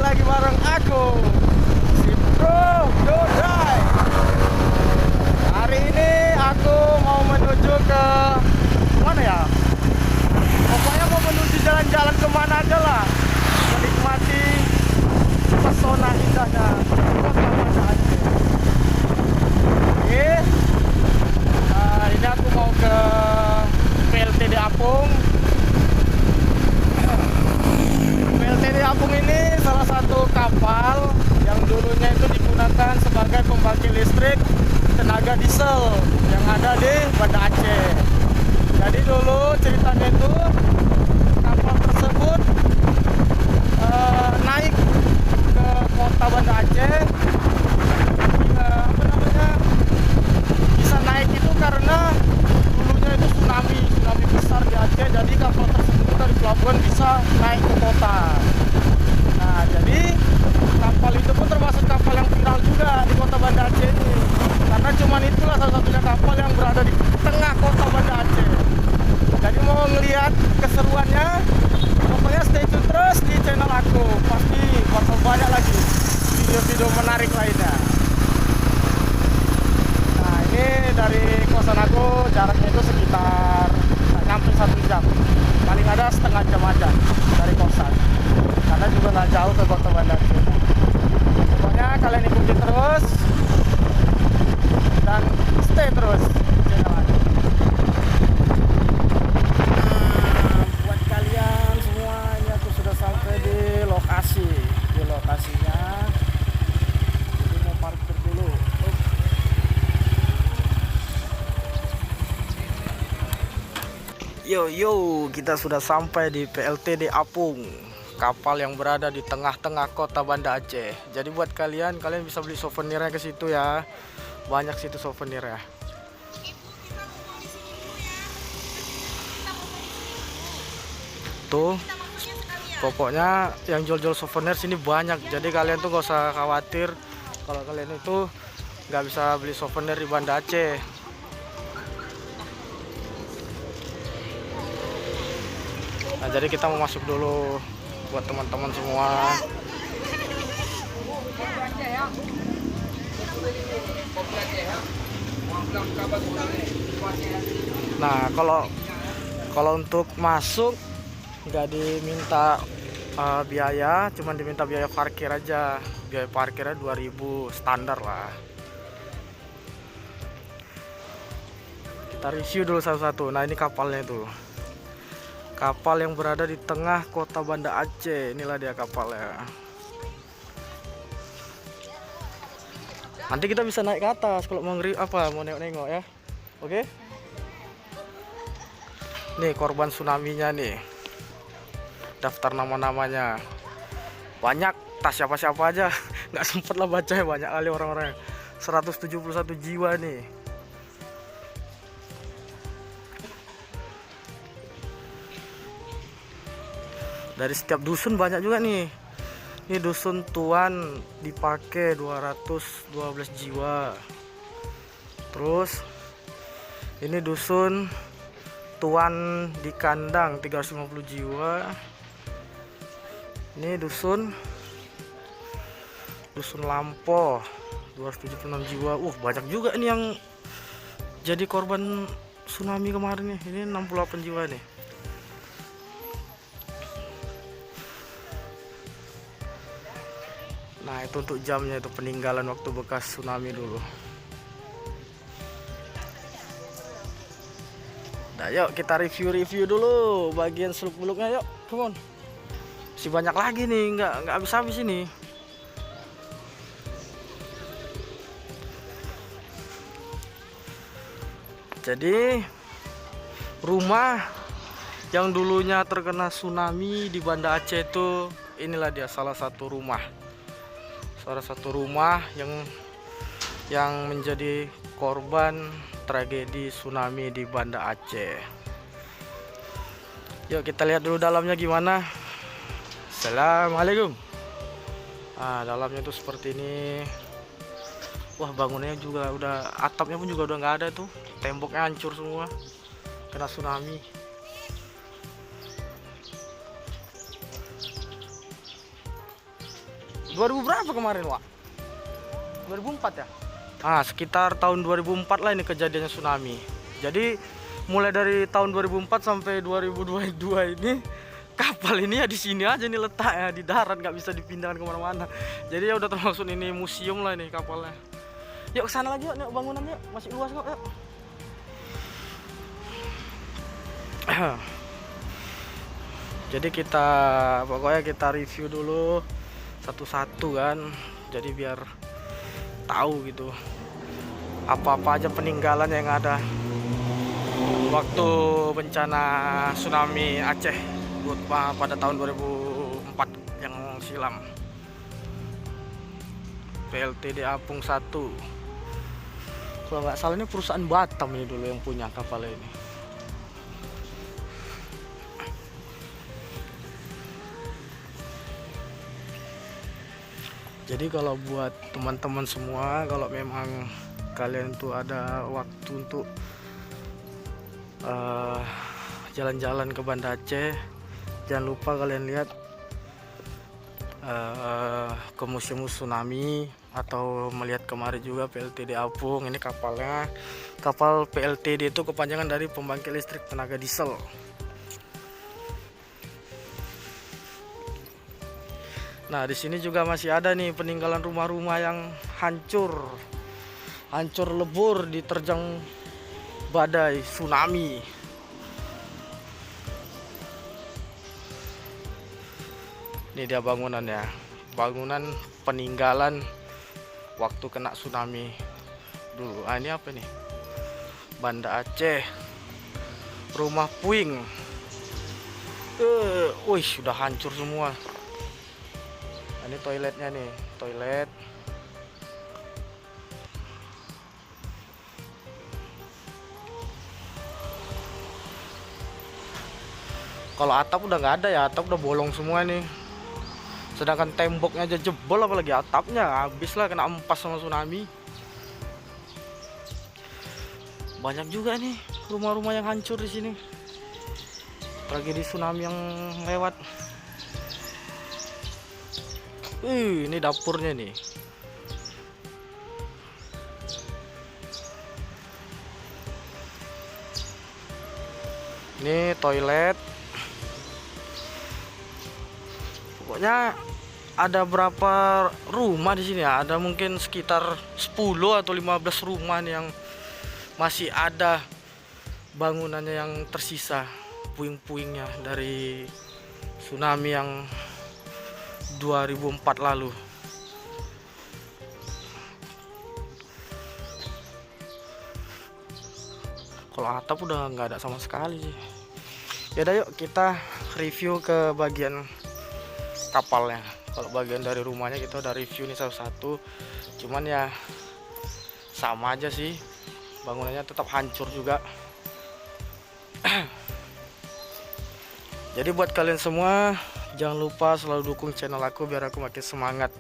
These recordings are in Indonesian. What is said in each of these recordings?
lagi bareng aku, si Bro Dodai. Hari ini aku mau menuju ke mana ya? Pokoknya mau menuju jalan-jalan kemana aja lah, menikmati pesona indahnya Kota Banda Aceh. Oke. Nah, ini aku mau ke PLTD Apung. PLTD Apung ini salah satu kapal yang dulunya itu digunakan sebagai pembangkit listrik tenaga diesel yang ada di Banda Aceh. Jadi dulu ceritanya itu kapal tersebut naik ke kota Banda Aceh. Bisa naik itu karena dulunya itu tsunami besar di Aceh. Jadi kapal tersebut dari pelabuhan bisa naik ke kota. Nah, jadi kapal itu pun termasuk kapal yang viral juga di kota Banda Aceh ini, karena cuman itulah salah satunya kapal yang berada di tengah kota Banda Aceh. Jadi mau ngelihat keseruannya, pokoknya stay tune terus di channel aku. Pasti bakal banyak lagi video-video menarik lainnya. Nah, ini dari kosan aku jaraknya itu sekitar hampir 1 jam, paling ada setengah jam aja dari kosan, karena juga nggak jauh ke kota Banda Aceh. Pokoknya kalian ikuti terus dan stay terus di channel aku. Buat kalian semua, ini aku sudah sampai di lokasinya. Jadi mau parkir dulu. Yo, kita sudah sampai di PLTD Apung, kapal yang berada di tengah-tengah kota Banda Aceh. Jadi buat kalian bisa beli souvenirnya ke situ ya. Banyak situ souvenirnya. Tuh, pokoknya yang jual-jual souvenir sini banyak. Jadi kalian tuh gak usah khawatir kalau kalian itu nggak bisa beli souvenir di Banda Aceh. Nah, jadi kita mau masuk dulu buat teman-teman semua. Nah, kalau untuk masuk nggak diminta biaya, cuman diminta biaya parkir aja. Biaya parkirnya 2.000 standar lah. Kita review dulu satu-satu. Nah, ini kapalnya itu. Kapal yang berada di tengah kota Banda Aceh. Inilah dia kapalnya. Nanti kita bisa naik ke atas kalau mau mau nengok-nengok ya. Oke. Nih korban tsunami-nya nih. Daftar nama-namanya. Banyak, tas siapa-siapa aja. Nggak sempet lah baca ya, banyak kali orang-orang. 171 jiwa nih. Dari setiap dusun banyak juga nih. Ini dusun Tuan dipakai 212 jiwa. Terus ini dusun Tuan di kandang 350 jiwa. Ini dusun Lampo 276 jiwa. Banyak juga ini yang jadi korban tsunami kemarin nih. Ini 68 jiwa nih. Nah, itu untuk jamnya, itu peninggalan waktu bekas tsunami dulu. Nah, yuk kita review dulu bagian seluk-beluknya, yuk. Come on. Masih banyak lagi nih, nggak habis-habis ini. Jadi rumah yang dulunya terkena tsunami di Banda Aceh itu, inilah dia salah satu rumah yang menjadi korban tragedi tsunami di Banda Aceh. Yuk kita lihat dulu dalamnya gimana. Assalamualaikum. Dalamnya tuh seperti ini. Wah, bangunannya juga atapnya pun juga udah nggak ada tuh, temboknya hancur semua kena tsunami. 2000 berapa kemarin, Wak? 2004 ya? Ah, sekitar tahun 2004 lah ini kejadiannya tsunami. Jadi mulai dari tahun 2004 sampai 2022 ini kapal ini ya di sini aja nih letaknya, di darat, nggak bisa dipindahkan kemana-mana. Jadi ya udah termasuk ini museum lah ini kapalnya. Yuk ke sana lagi yuk, yuk bangunan yuk, masih luas kok yuk. Jadi pokoknya kita review dulu satu-satu kan. Jadi biar tahu gitu apa-apa aja peninggalan yang ada waktu bencana tsunami Aceh pada tahun 2004 yang silam. PLTD Apung 1. Kalau nggak salah ini perusahaan Batam ini dulu yang punya kapal ini. Jadi kalau buat teman-teman semua, kalau memang kalian tuh ada waktu untuk jalan-jalan ke Banda Aceh, jangan lupa kalian lihat ke museum tsunami, atau melihat kemarin juga PLTD Apung. Ini kapalnya, kapal PLTD itu kepanjangan dari pembangkit listrik tenaga diesel. Nah, di sini juga masih ada nih peninggalan rumah-rumah yang hancur lebur diterjang badai tsunami. Ini dia bangunannya, bangunan peninggalan waktu kena tsunami dulu. Ah, ini apa nih? Banda Aceh, rumah puing. Wih, sudah hancur semua. Ini toiletnya nih, toilet. Kalau atap udah nggak ada ya, atap udah bolong semua nih. Sedangkan temboknya aja jebol, apalagi atapnya habis lah kena empas sama tsunami. Banyak juga nih rumah-rumah yang hancur di sini. Tragedi tsunami yang lewat. Ini dapurnya nih. Ini toilet. Pokoknya ada berapa rumah di sini ya? Ada mungkin sekitar 10 atau 15 rumah nih yang masih ada bangunannya yang tersisa, puing-puingnya dari tsunami yang 2004 lalu. Kalau atap udah nggak ada sama sekali sih. Ya udah, yuk kita review ke bagian kapalnya. Kalau bagian dari rumahnya kita udah review nih satu-satu. Cuman ya sama aja sih, bangunannya tetap hancur juga. Jadi buat kalian semua, jangan lupa selalu dukung channel aku biar aku makin semangat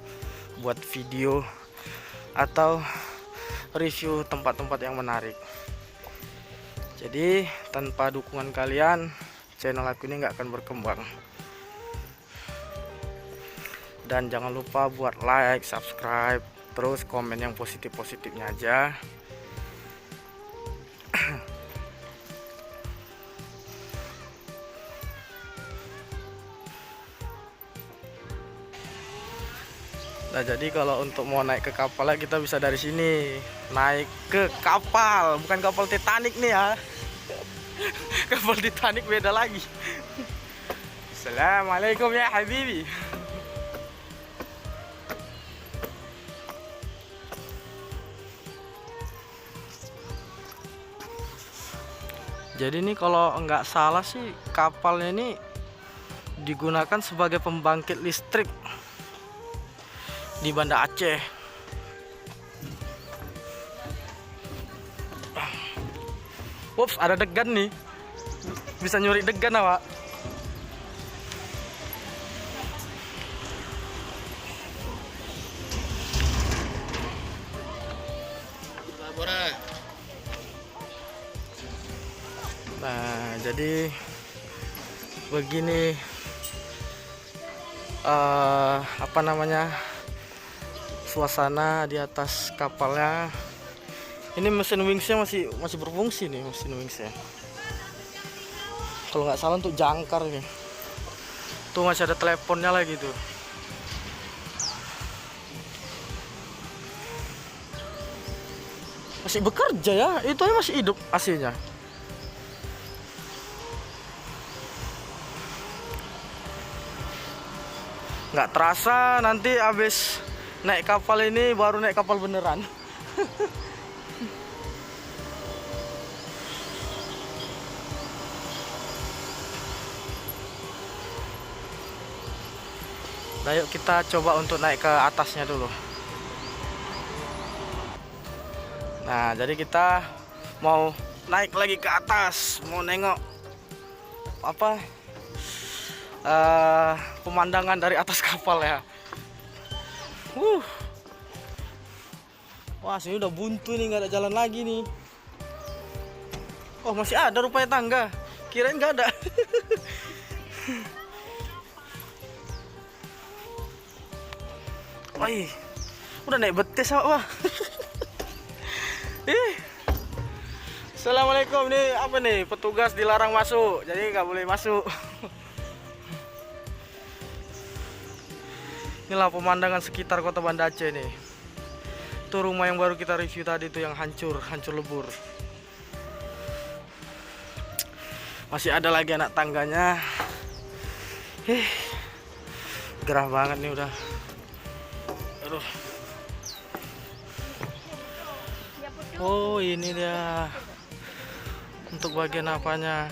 buat video atau review tempat-tempat yang menarik. Jadi tanpa dukungan kalian, channel aku ini nggak akan berkembang. Dan jangan lupa buat like, subscribe, terus komen yang positif-positifnya aja. Nah, jadi kalau untuk mau naik ke kapalnya kita bisa dari sini. Naik ke kapal, bukan kapal Titanic nih ya. Kapal Titanic beda lagi. Assalamualaikum ya habibi. Jadi ini kalau nggak salah sih kapalnya ini digunakan sebagai pembangkit listrik di Banda Aceh. Ups, ada degan nih. Bisa nyuri degan awak. Nah, jadi begini apa namanya, suasana di atas kapalnya. Ini mesin wingsnya masih berfungsi nih, mesin wingsnya. Kalau nggak salah untuk jangkar nih. Tuh masih ada teleponnya lagi tuh. Masih bekerja ya, itu aja masih hidup aslinya. Nggak terasa nanti habis naik kapal ini baru naik kapal beneran. Nah, yuk kita coba untuk naik ke atasnya dulu. Nah, jadi kita mau naik lagi ke atas, mau nengok apa pemandangan dari atas kapal ya. Wah, sini udah buntu nih, nggak ada jalan lagi nih. Oh, masih ada rupanya tangga, kirain nggak ada. Wih, udah naik betis wah. Assalamualaikum, ini apa nih, petugas dilarang masuk, jadi nggak boleh masuk. Inilah pemandangan sekitar kota Banda Aceh nih. Itu rumah yang baru kita review tadi tuh yang hancur lebur. Masih ada lagi anak tangganya. Gerah banget nih udah. Aduh. Oh, ini dia untuk bagian apanya,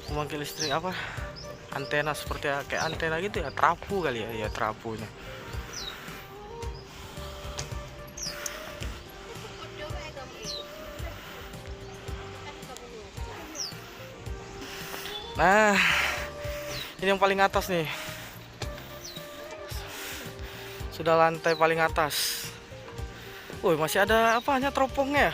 pembangkit listrik apa, antena seperti kayak antena gitu ya, trapu kali ya, trapunya. Nah, ini yang paling atas nih, sudah lantai paling atas. Woi, masih ada apanya, teropongnya.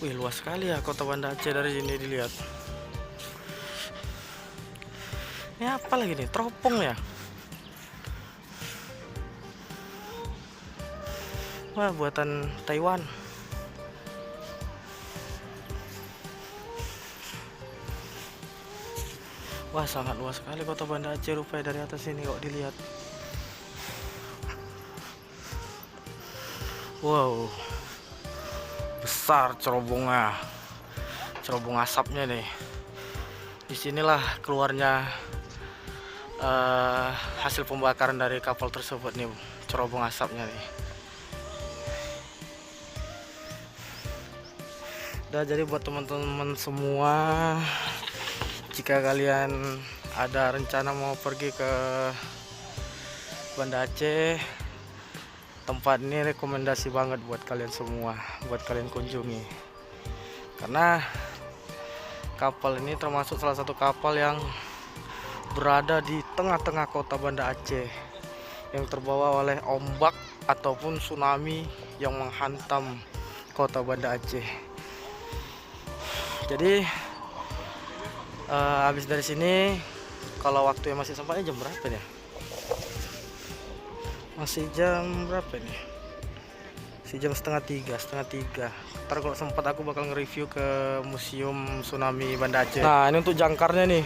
Wih, luas sekali ya kota Banda Aceh dari sini dilihat. Ini apa lagi nih, teropong ya. Wah, buatan Taiwan. Wah, sangat luas sekali kota Banda Aceh rupanya dari atas ini kok dilihat. Wow, besar cerobong asapnya nih. Disinilah keluarnya hasil pembakaran dari kapal tersebut nih, cerobong asapnya nih. Udah, jadi buat teman-teman semua, jika kalian ada rencana mau pergi ke Banda Aceh, tempat ini rekomendasi banget buat kalian semua, buat kalian kunjungi. Karena kapal ini termasuk salah satu kapal yang berada di tengah-tengah kota Banda Aceh, yang terbawa oleh ombak ataupun tsunami yang menghantam kota Banda Aceh. Jadi habis dari sini, kalau waktunya masih sempatnya jam berapa ya? Masih jam berapa nih? Masih jam setengah tiga. Ntar kalau sempat aku bakal nge-review ke Museum Tsunami Banda Aceh. Nah, ini untuk jangkarnya nih.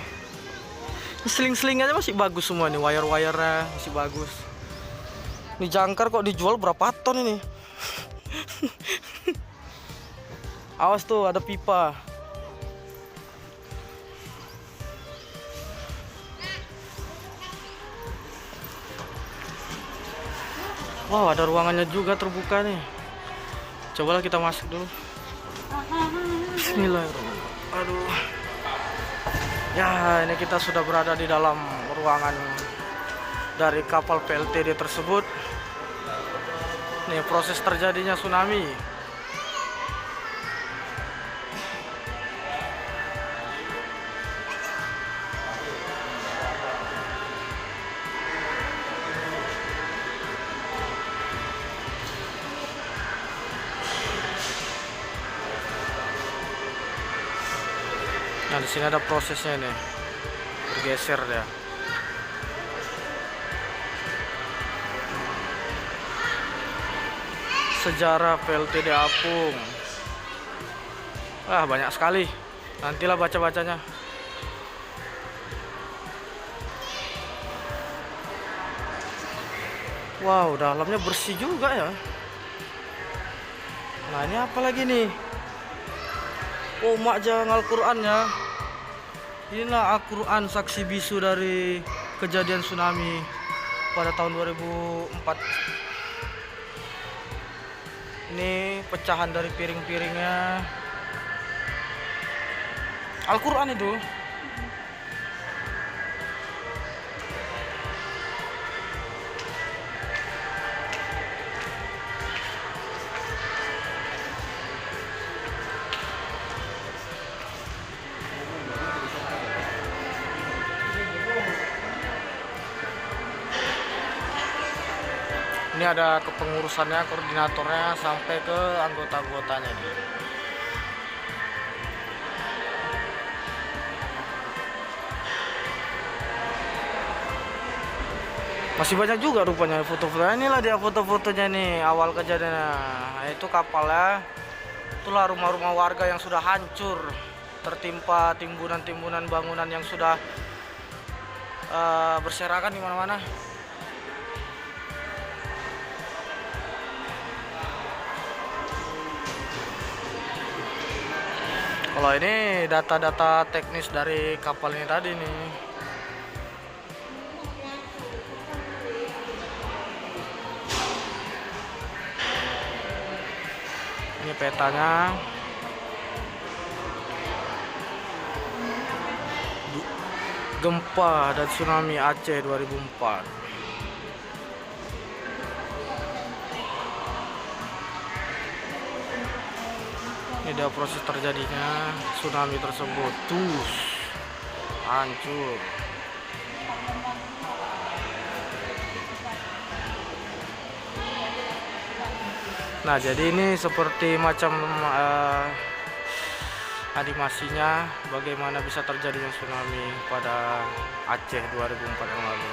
Seling-selingnya masih bagus semua nih, wire-wirenya masih bagus. Ini jangkar kok dijual berapa ton ini? Awas tuh, ada pipa. Wow, ada ruangannya juga terbuka nih. Cobalah kita masuk dulu. Bismillahirrahmanirrahim. Aduh. Ya, ini kita sudah berada di dalam ruangan dari kapal PLTD tersebut. Nih proses terjadinya tsunami. Nah, di sini ada prosesnya nih, bergeser dia. Sejarah PLTD Apung. Wah, banyak sekali. Nantilah baca-bacanya. Wow, dalamnya bersih juga ya. Nah, ini apa lagi nih? Oh, makjang Al-Qur'annya. Inilah Al-Qur'an saksi bisu dari kejadian tsunami pada tahun 2004. Ini pecahan dari piring-piringnya. Al-Qur'an itu. Ini ada kepengurusannya, koordinatornya sampai ke anggota-anggotanya nih. Masih banyak juga rupanya foto-fotonya. Inilah dia foto-fotonya nih awal kejadiannya. Nah, itu kapalnya. Itulah rumah-rumah warga yang sudah hancur, tertimpa timbunan-timbunan bangunan yang sudah berserakan di mana-mana. Kalau ini data-data teknis dari kapal ini tadi nih. Ini petanya. Gempa dan tsunami Aceh 2004. Ini dia proses terjadinya tsunami tersebut. Tuh, hancur. Nah, jadi ini seperti macam animasinya bagaimana bisa terjadinya tsunami pada Aceh 2004 yang lalu.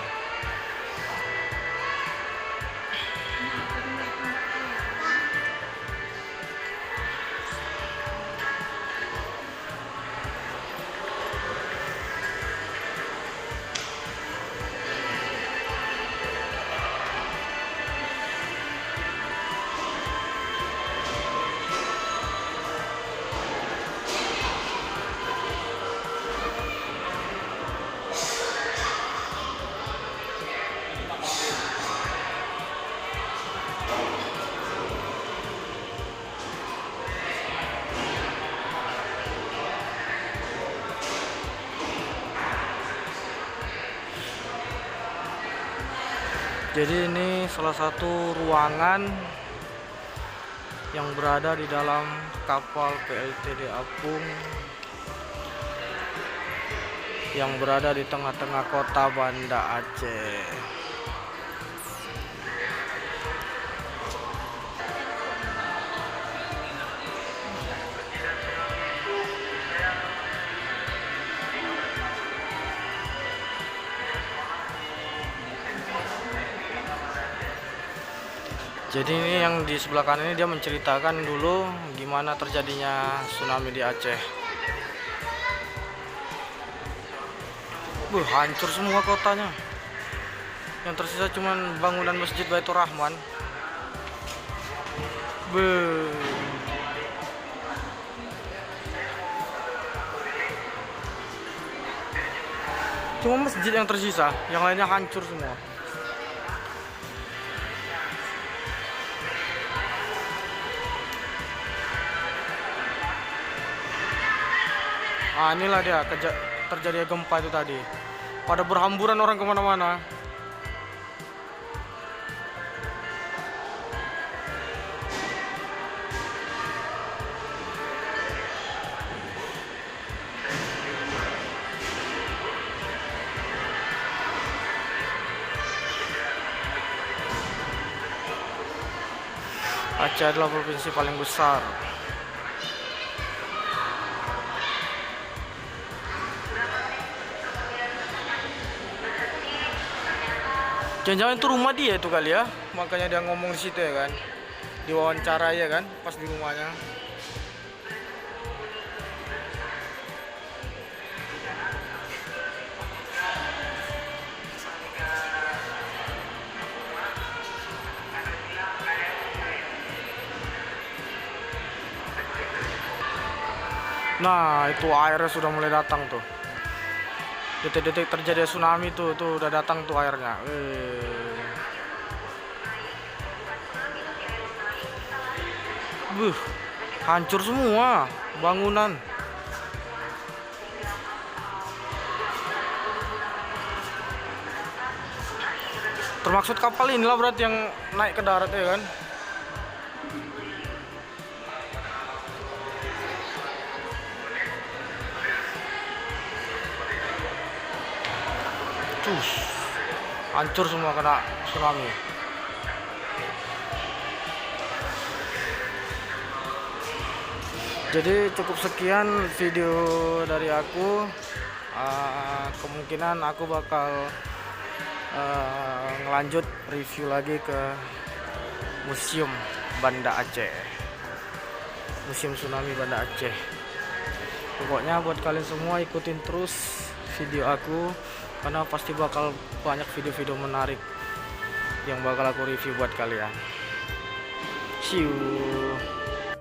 Jadi ini salah satu ruangan yang berada di dalam kapal PLTD Apung yang berada di tengah-tengah kota Banda Aceh. Jadi ini yang di sebelah kanan ini dia menceritakan dulu gimana terjadinya tsunami di Aceh. Hancur semua kotanya. Yang tersisa cuman bangunan Masjid Baitur Rahman. Cuma masjid yang tersisa, yang lainnya hancur semua. Ah, inilah dia terjadi gempa itu tadi. Pada berhamburan orang kemana-mana. Aceh adalah provinsi paling besar. Jangan-jangan itu rumah dia itu kali ya, makanya dia ngomong di situ ya kan, diwawancara ya kan, pas di rumahnya. Nah, itu airnya sudah mulai datang tuh. Detik-detik terjadi tsunami tuh udah datang tuh airnya. Hancur semua bangunan. Termaksud kapal inilah berarti yang naik ke darat ya kan. Hancur semua kena tsunami. Jadi cukup sekian video dari aku. Kemungkinan aku bakal ngelanjut review lagi ke Museum Banda Aceh, Museum Tsunami Banda Aceh. Pokoknya buat kalian semua ikutin terus video aku, karena pasti bakal banyak video-video menarik yang bakal aku review buat kalian. See you.